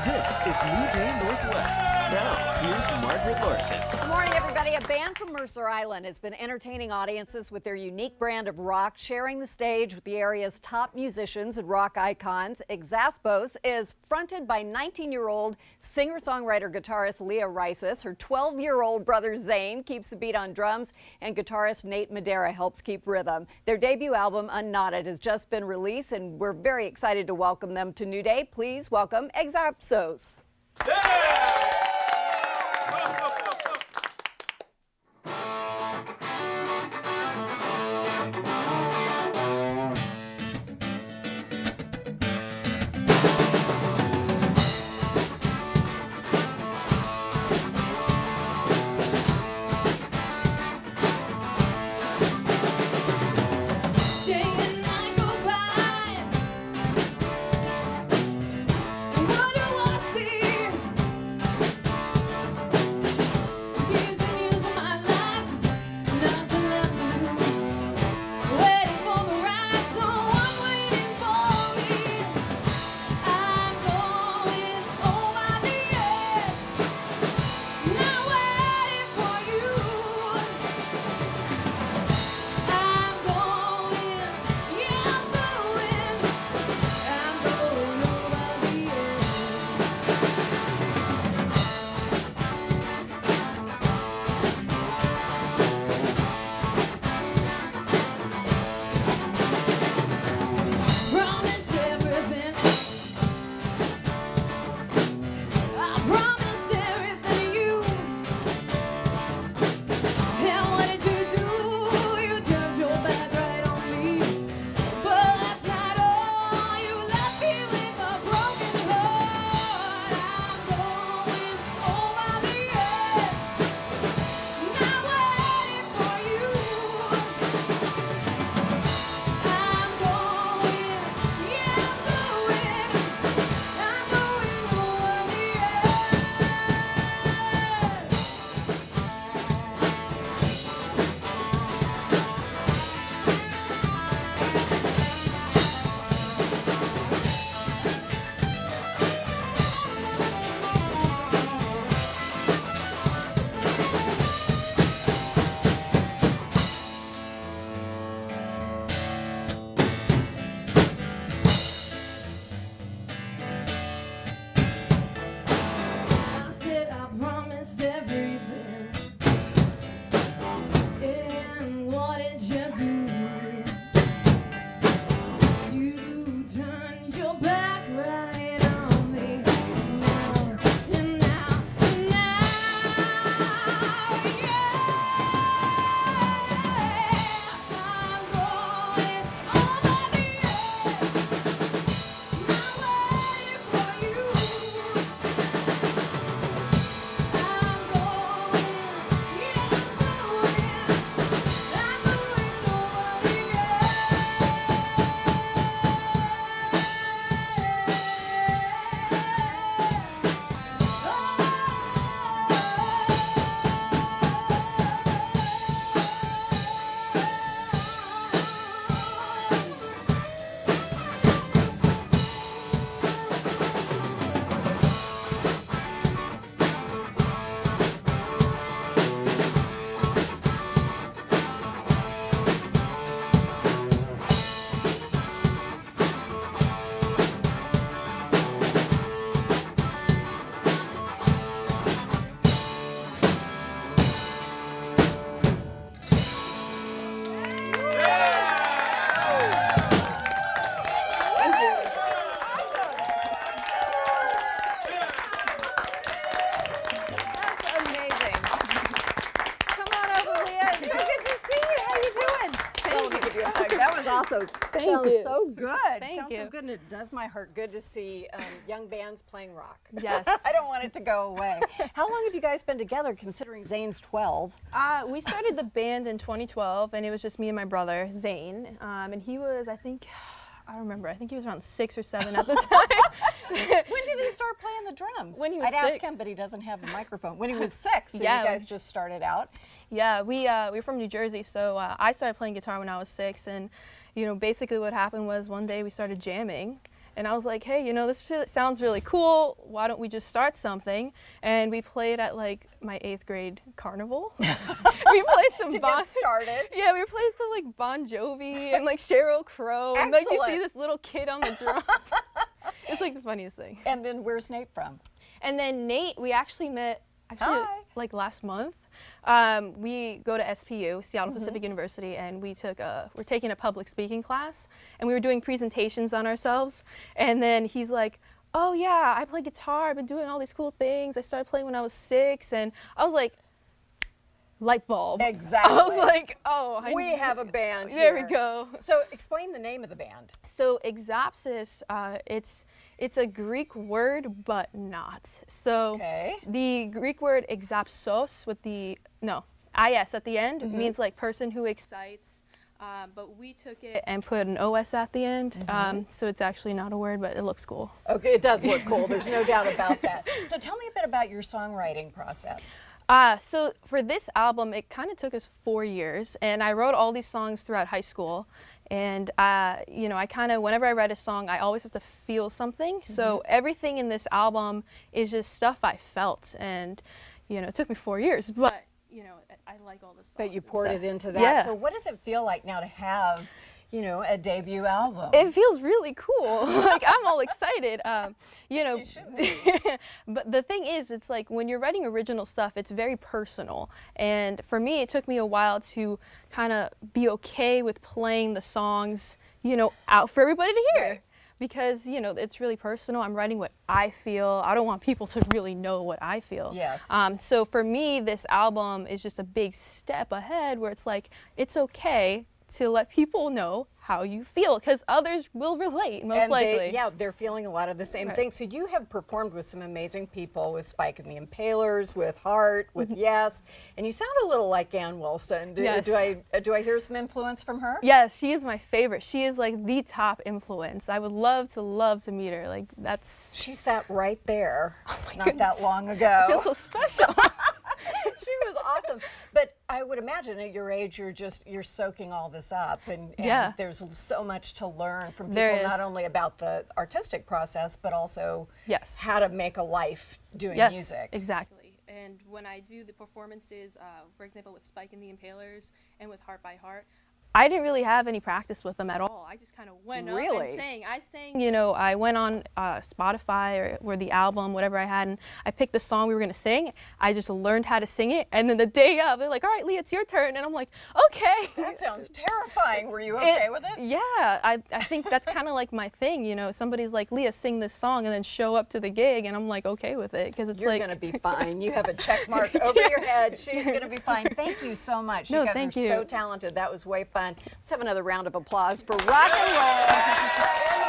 This is New Day Northwest. Now, here's Margaret Larson. Good morning, everybody. A band from Mercer Island has been entertaining audiences with their unique brand of rock, sharing the stage with the area's top musicians and rock icons. Exapsos is fronted by 19-year-old singer-songwriter guitarist Leah Raissis. Her 12-year-old brother Zane keeps the beat on drums, and guitarist Nate Madera helps keep rhythm. Their debut album, Unknotted, has just been released, and we're very excited to welcome them to New Day. Please welcome Exapsos. Also, Thank you. so good. Thank you. So good, and it does my heart good to see young bands playing rock. Yes. I don't want it to go away. How long have you guys been together, considering Zane's 12? We started the band in 2012, and it was just me and my brother, Zane. And he was, I think he was around 6 or 7 at the time. When did he start playing the drums? When he was 6. I'd ask him, but he doesn't have a microphone. When he was 6, so Yeah. you guys just started out? Yeah, we're from New Jersey, so I started playing guitar when I was 6, and basically what happened was one day we started jamming, And I was like, hey, you know, this sounds really cool. Why don't we just start something? And we played at like my 8th grade carnival. We played some Get started. Yeah, we played some like Bon Jovi and like Sheryl Crow. And like you see this little kid on the drum. It's like the funniest thing. And then where's Nate from? And then Nate, we actually met like last month. We go to SPU, Seattle Pacific University, and we're taking a public speaking class, and we were doing presentations on ourselves. And then he's like, oh yeah, I play guitar, I've been doing all these cool things. I started playing when I was 6, and I was like, light bulb. Exactly. I was like, oh. We have a band There here. we go. So explain the name of the band. So Exapsos, it's a Greek word, but not. So the Greek word exapsos with the, is at the end means like person who excites. But we took it and put an OS at the end. So it's actually not a word, but it looks cool. Okay, it does look cool. There's no doubt about that. So tell me a bit about your songwriting process. So for this album, it kind of took us 4 years, and I wrote all these songs throughout high school. And you know, I kind of, whenever I write a song, I always have to feel something. So everything in this album is just stuff I felt, and you know, it took me 4 years, but you know, I like all this songs. But you poured it into that. Yeah. So what does it feel like now to have, you know, a debut album? It feels really cool. Like, I'm all excited. You know, You should be. But the thing is, it's like when you're writing original stuff, it's very personal. And for me, it took me a while to kind of be okay with playing the songs, you know, out for everybody to hear. Right. Because, you know, it's really personal. I'm writing what I feel. I don't want people to really know what I feel. Yes. So for me, this album is just a big step ahead where it's like, it's okay to let people know how you feel, because others will relate, most likely. They're feeling a lot of the same things. So you have performed with some amazing people, with Spike and the Impalers, with Heart, with Yes, and you sound a little like Ann Wilson. Do I hear some influence from her? Yes, she is my favorite. She is like the top influence. I would love to meet her. Like, that's... She sat right there not goodness. that long ago. I feel so special. She was awesome. But I would imagine at your age, you're soaking all this up, and there's so much to learn from people, not only about the artistic process, but also how to make a life doing music. Exactly. And when I do the performances, for example, with Spike and the Impalers and with Heart by Heart, I didn't really have any practice with them at all. I just kind of went up and sang. I sang, you know, I went on Spotify or the album, whatever I had, and I picked the song we were going to sing. I just learned how to sing it. And then the day of, they're like, all right, Leah, it's your turn. And I'm like, okay. That sounds terrifying. Were you okay with it? Yeah, I think that's kind of like my thing. You know, somebody's like, Leah, sing this song, and then show up to the gig, and I'm like, okay with it. Because it's You're going to be fine. You have a check mark over your head. She's going to be fine. Thank you so much. No, you guys thank are you. so talented. That was way fun. Let's have another round of applause for rock and roll.